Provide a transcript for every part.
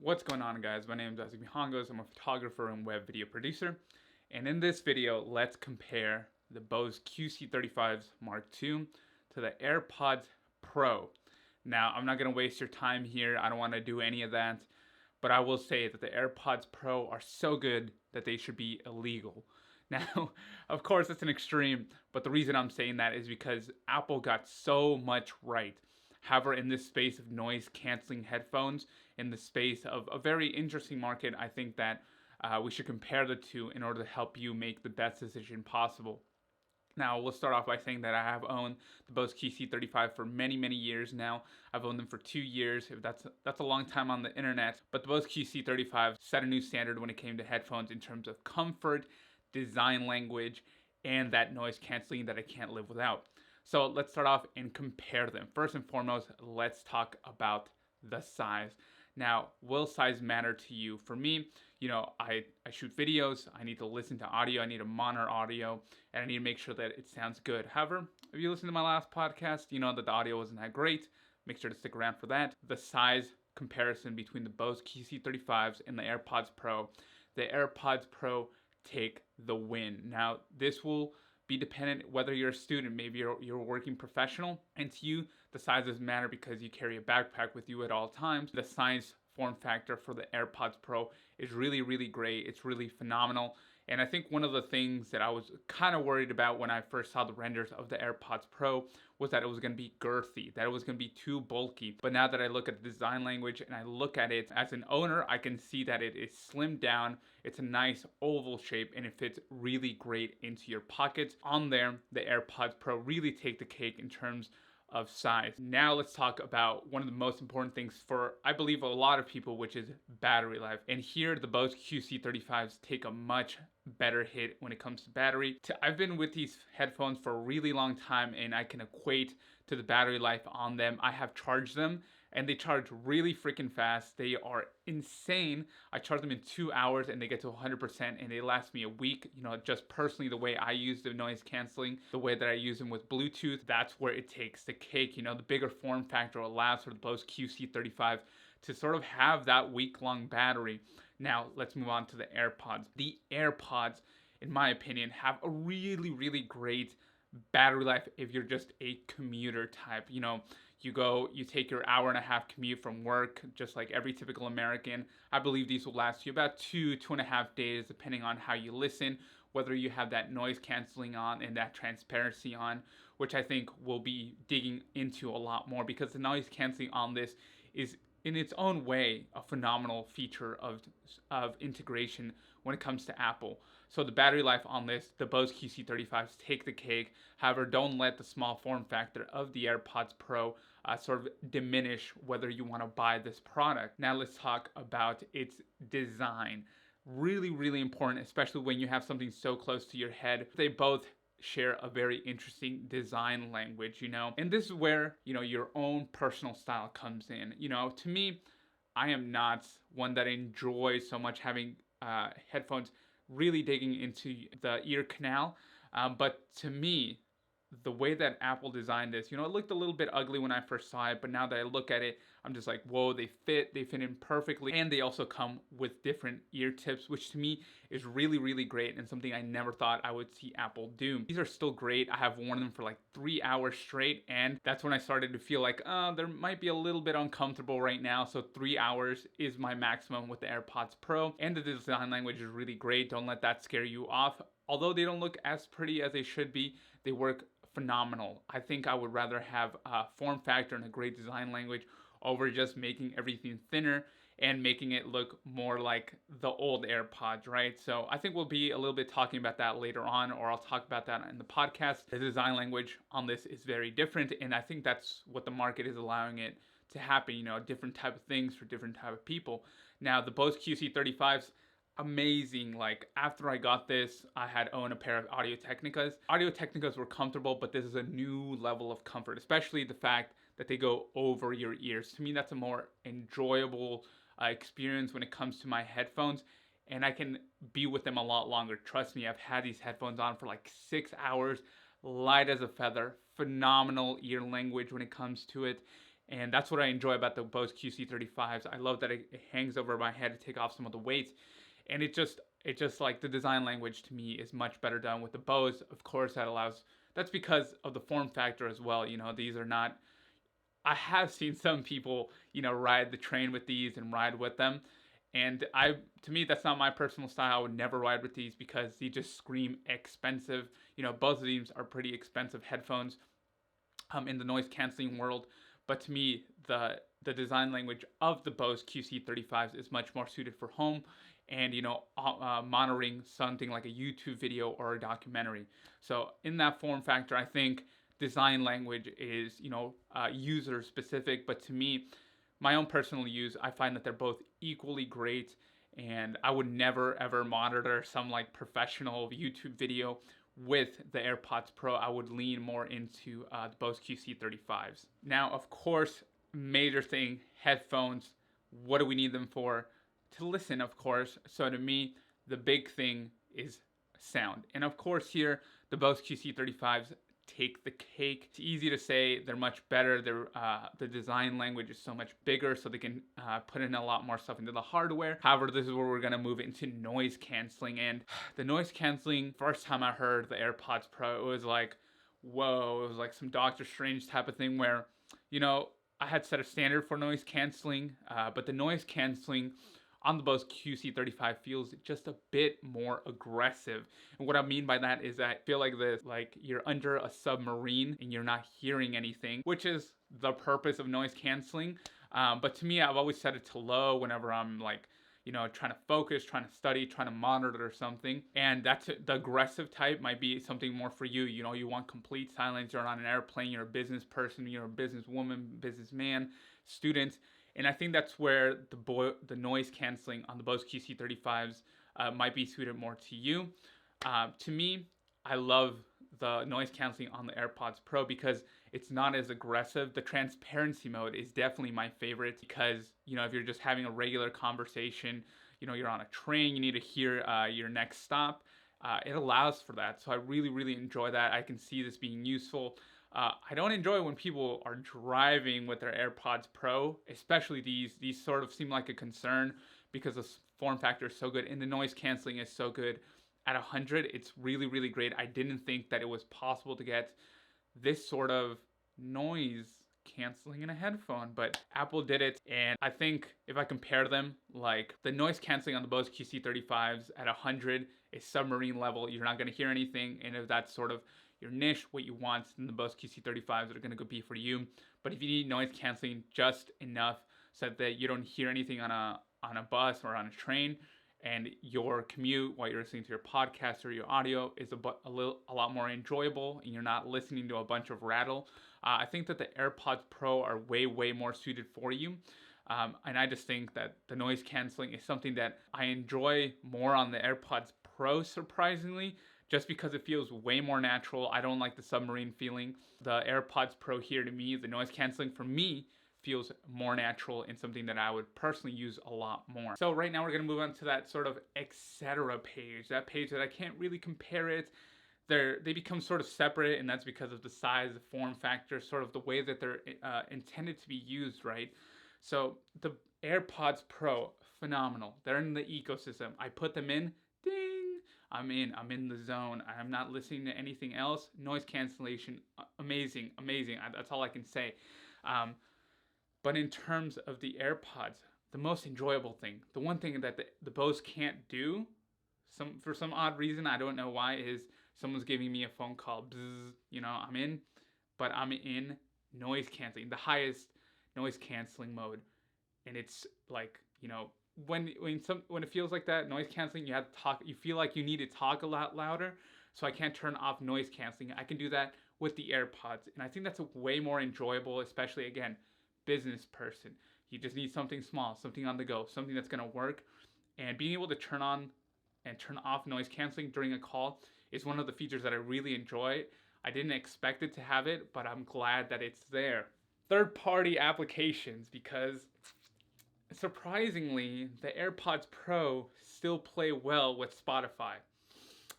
What's going on, guys? My name is Isaac Mihangos. I'm a photographer and web video producer. And in this video, let's compare the Bose QC35's Mark II to the Airpods Pro. Now, I'm not going to waste your time here. I don't want to do any of that. But I will say that the AirPods Pro are so good that they should be illegal. Now, of course, it's an extreme, but the reason I'm saying that is because Apple got so much right. However, in this space of noise canceling headphones, in the space of a very interesting market, I think that we should compare the two in order to help you make the best decision possible. Now, we'll start off by saying that I have owned the Bose QC35 for many, many years now. I've owned them for 2 years. That's a long time on the internet. But the Bose QC35 set a new standard when it came to headphones in terms of comfort, design language, and that noise canceling that I can't live without. So let's start off and compare them. First and foremost, let's talk about the size. Now, will size matter to you? For me, I shoot videos, I need to listen to audio, I need to monitor audio, and I need to make sure that it sounds good. However, if you listen to my last podcast, you know that the audio wasn't that great. Make sure to stick around for that. The size comparison between the Bose QC35s and the AirPods Pro. The AirPods Pro take the win. Now, this will be dependent whether you're a student, maybe you're a working professional, and to you, the sizes matter because you carry a backpack with you at all times. The size form factor for the AirPods Pro is really, really great. It's really phenomenal. And I think one of the things that I was kind of worried about when I first saw the renders of the AirPods Pro was that it was going to be girthy, that it was going to be too bulky. But now that I look at the design language and I look at it as an owner, I can see that it is slimmed down. It's a nice oval shape and it fits really great into your pockets. On there, the AirPods Pro really take the cake in terms of size. Now let's talk about one of the most important things for, I believe, a lot of people, which is battery life. And here the Bose QC35s take a much better hit when it comes to battery. I've been with these headphones for a really long time and I can equate to the battery life on them. I have charged them and they charge really freaking fast. They are insane. I charge them in 2 hours and they get to 100% and they last me a week. Just personally, the way I use the noise canceling, the way that I use them with Bluetooth, that's where it takes the cake. The bigger form factor allows for the Bose QC35 to sort of have that week-long battery. Now, let's move on to the AirPods. The AirPods, in my opinion, have a really, really great battery life if you're just a commuter type. You take your hour and a half commute from work, just like every typical American. I believe these will last you about 2.5 days, depending on how you listen, whether you have that noise canceling on and that transparency on, which I think we'll be digging into a lot more because the noise canceling on this is in its own way a phenomenal feature of integration when it comes to Apple. So the battery life on this, the Bose QC35s take the cake. However, don't let the small form factor of the AirPods Pro sort of diminish whether you want to buy this product. Now let's talk about its design. Really, really important, especially when you have something so close to your head. They both share a very interesting design language, and this is where, your own personal style comes in. To me, I am not one that enjoys so much having headphones really digging into the ear canal, but to me, the way that Apple designed this, it looked a little bit ugly when I first saw it, but now that I look at it, I'm just like, whoa, they fit in perfectly, and they also come with different ear tips, which to me is really, really great, and something I never thought I would see Apple do. These are still great. I have worn them for like 3 hours straight, and that's when I started to feel like, there might be a little bit uncomfortable right now, so 3 hours is my maximum with the AirPods Pro, and the design language is really great. Don't let that scare you off. Although they don't look as pretty as they should be, they work phenomenal. I think I would rather have a form factor and a great design language over just making everything thinner and making it look more like the old AirPods, right? So I think we'll be a little bit talking about that later on, or I'll talk about that in the podcast. The design language on this is very different, and I think that's what the market is allowing it to happen, different type of things for different type of people. Now, the Bose QC35s, amazing. Like, after I got this, I had owned a pair of Audio Technicas. Audio Technicas were comfortable, but this is a new level of comfort, especially the fact that they go over your ears. To me, that's a more enjoyable experience when it comes to my headphones, and I can be with them a lot longer. Trust me, I've had these headphones on for like 6 hours, light as a feather, phenomenal ear language when it comes to it. And that's what I enjoy about the Bose QC35s. I love that it hangs over my head to take off some of the weight. And it just like the design language to me is much better done with the Bose. Of course, that's because of the form factor as well. These are not, I have seen some people, ride the train with these and ride with them. And to me, that's not my personal style. I would never ride with these because they just scream expensive. Both of these are pretty expensive headphones in the noise canceling world. But to me, the design language of the Bose QC35s is much more suited for home and monitoring something like a YouTube video or a documentary. So in that form factor, I think design language is user specific. But to me, my own personal use, I find that they're both equally great, and I would never ever monitor some like professional YouTube video with the AirPods Pro. I would lean more into the Bose QC35s. Now, of course, major thing, headphones. What do we need them for? To listen, of course. So to me, the big thing is sound. And of course here, the Bose QC35s take the cake. It's easy to say they're much better. The design language is so much bigger, so they can put in a lot more stuff into the hardware. However, this is where we're gonna move into noise canceling. And the noise canceling, first time I heard the AirPods Pro, it was like, whoa, it was like some Doctor Strange type of thing where, I had set a standard for noise canceling, but the noise canceling on the Bose QC35 feels just a bit more aggressive. And what I mean by that is that I feel like you're under a submarine and you're not hearing anything, which is the purpose of noise canceling. But to me, I've always set it to low whenever I'm trying to focus, trying to study, trying to monitor something. And that's the aggressive type might be something more for you. You want complete silence. You're on an airplane. You're a business person. You're a businesswoman, businessman, student. And I think that's where the noise canceling on the Bose QC35s might be suited more to you. To me, I love the noise canceling on the AirPods Pro because it's not as aggressive. The transparency mode is definitely my favorite because, if you're just having a regular conversation, you're on a train, you need to hear your next stop, it allows for that. So I really, really enjoy that. I can see this being useful. I don't enjoy when people are driving with their AirPods Pro, especially these. These sort of seem like a concern because the form factor is so good and the noise canceling is so good. At 100, it's really, really great. I didn't think that it was possible to get this sort of noise canceling in a headphone, but Apple did it. And I think if I compare them, like the noise canceling on the Bose QC35s at 100 is submarine level. You're not going to hear anything. And if that's sort of your niche, what you want, then the Bose QC35s are going to be for you. But if you need noise canceling just enough so that you don't hear anything on a bus or on a train, and your commute while you're listening to your podcast or your audio is a lot more enjoyable, and you're not listening to a bunch of rattle, I think that the AirPods Pro are way, way more suited for you. And I just think that the noise canceling is something that I enjoy more on the AirPods Pro, surprisingly, just because it feels way more natural. I don't like the submarine feeling. The AirPods Pro here, to me, the noise canceling for me feels more natural and something that I would personally use a lot more. So right now we're gonna move on to that sort of etc. page, that page that I can't really compare it. They become sort of separate, and that's because of the size, the form factor, sort of the way that they're intended to be used, right? So the AirPods Pro, phenomenal. They're in the ecosystem. I put them in, ding, I'm in the zone. I'm not listening to anything else. Noise cancellation, amazing. That's all I can say. But in terms of the AirPods, the most enjoyable thing, the one thing that the Bose can't do, for some odd reason, I don't know why, is someone's giving me a phone call, bzz, I'm in noise canceling, the highest noise canceling mode. And it's like, when it feels like that, noise canceling, you have to talk, you feel like you need to talk a lot louder. So I can't turn off noise canceling. I can do that with the AirPods. And I think that's way more enjoyable, especially, again, business person. You just need something small, something on the go, something that's going to work. And being able to turn on and turn off noise canceling during a call is one of the features that I really enjoy. I didn't expect it to have it, but I'm glad that it's there. Third-party applications, because surprisingly, the AirPods Pro still play well with Spotify.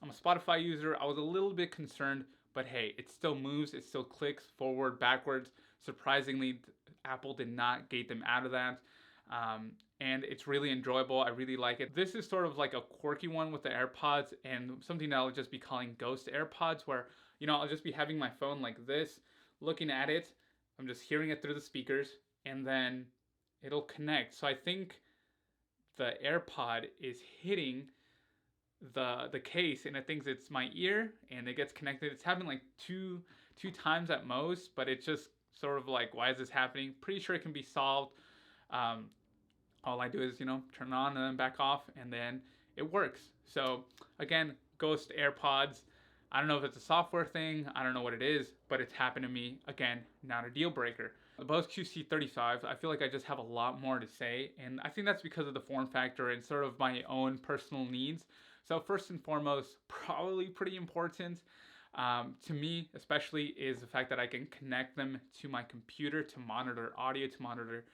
I'm a Spotify user. I was a little bit concerned, but hey, it still moves, it still clicks forward, backwards. Surprisingly, Apple did not gate them out of that. And it's really enjoyable. I really like it. This is sort of like a quirky one with the AirPods, and something that I'll just be calling ghost AirPods, where, I'll just be having my phone like this, looking at it. I'm just hearing it through the speakers, and then it'll connect. So I think the AirPod is hitting the case, and it thinks it's my ear, and it gets connected. It's happening like two times at most, but it's just sort of like, why is this happening? Pretty sure it can be solved. All I do is, turn it on and then back off, and then it works. So again, ghost AirPods. I don't know if it's a software thing, I don't know what it is, but it's happened to me. Again, not a deal breaker. The Bose QC35, I feel like I just have a lot more to say, and I think that's because of the form factor and sort of my own personal needs. So first and foremost, probably pretty important to me, especially, is the fact that I can connect them to my computer to monitor audio, to monitor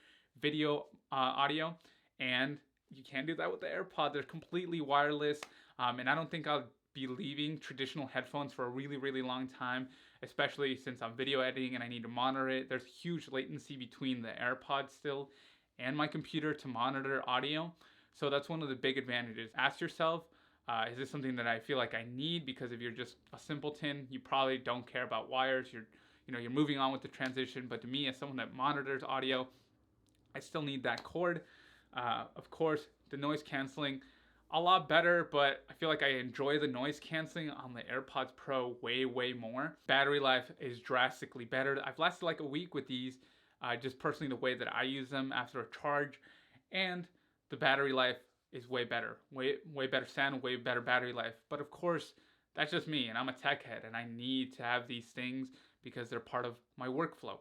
video audio, and you can't do that with the AirPods. They're completely wireless, and I don't think I'll be leaving traditional headphones for a really, really long time, especially since I'm video editing and I need to monitor it. There's huge latency between the AirPods still and my computer to monitor audio, so that's one of the big advantages. Ask yourself, is this something that I feel like I need? Because if you're just a simpleton, you probably don't care about wires. You're moving on with the transition. But to me, as someone that monitors audio, I still need that cord. Of course, the noise canceling, a lot better, but I feel like I enjoy the noise canceling on the AirPods Pro way, way more. Battery life is drastically better. I've lasted like a week with these, just personally the way that I use them after a charge, and the battery life is way better. Way better sound, way better battery life. But of course, that's just me, and I'm a tech head, and I need to have these things because they're part of my workflow.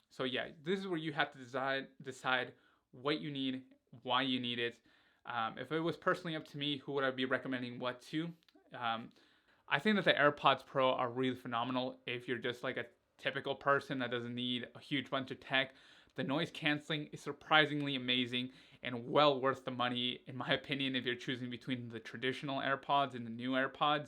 So yeah, this is where you have to decide what you need, why you need it. If it was personally up to me, who would I be recommending what to? I think that the AirPods Pro are really phenomenal if you're just like a typical person that doesn't need a huge bunch of tech. The noise canceling is surprisingly amazing and well worth the money, in my opinion, if you're choosing between the traditional AirPods and the new AirPods.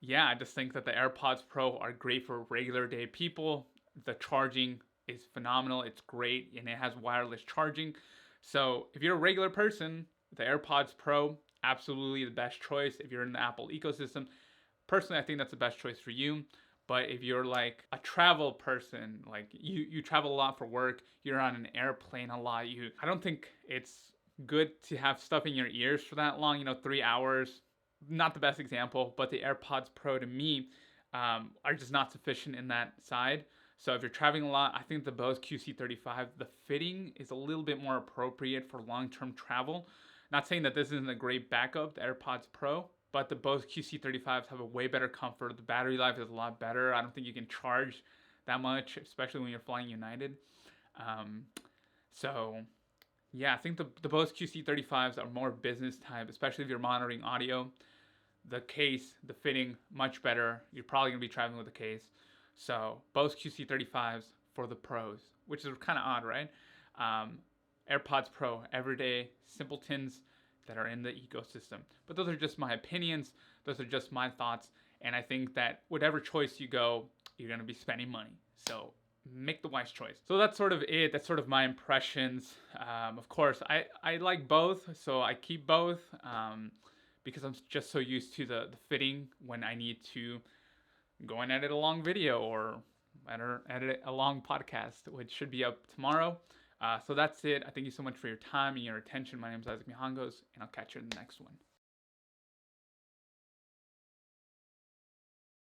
Yeah, I just think that the AirPods Pro are great for regular day people. The charging is phenomenal. It's great, and it has wireless charging. So if you're a regular person, the AirPods Pro, absolutely the best choice if you're in the Apple ecosystem. Personally, I think that's the best choice for you. But if you're like a travel person, like you travel a lot for work, you're on an airplane a lot, I don't think it's good to have stuff in your ears for that long, 3 hours. Not the best example, but the AirPods Pro to me are just not sufficient in that side. So if you're traveling a lot, I think the Bose QC35, the fitting is a little bit more appropriate for long-term travel. Not saying that this isn't a great backup, the AirPods Pro, but the Bose QC35s have a way better comfort. The battery life is a lot better. I don't think you can charge that much, especially when you're flying United. So yeah, I think the Bose QC35s are more business type, especially if you're monitoring audio. The case, the fitting, much better. You're probably going to be traveling with a case. So Bose QC35s for the pros, which is kind of odd, right? AirPods Pro, everyday simpletons that are in the ecosystem. But those are just my opinions. Those are just my thoughts. And I think that whatever choice you go, you're going to be spending money. So make the wise choice. So that's sort of it. That's sort of my impressions. Of course, I like both, so I keep both because I'm just so used to the fitting when I need to go and edit a long video or edit a long podcast, which should be up tomorrow. So that's it. I thank you so much for your time and your attention. My name is Isaac Mihangos, and I'll catch you in the next one.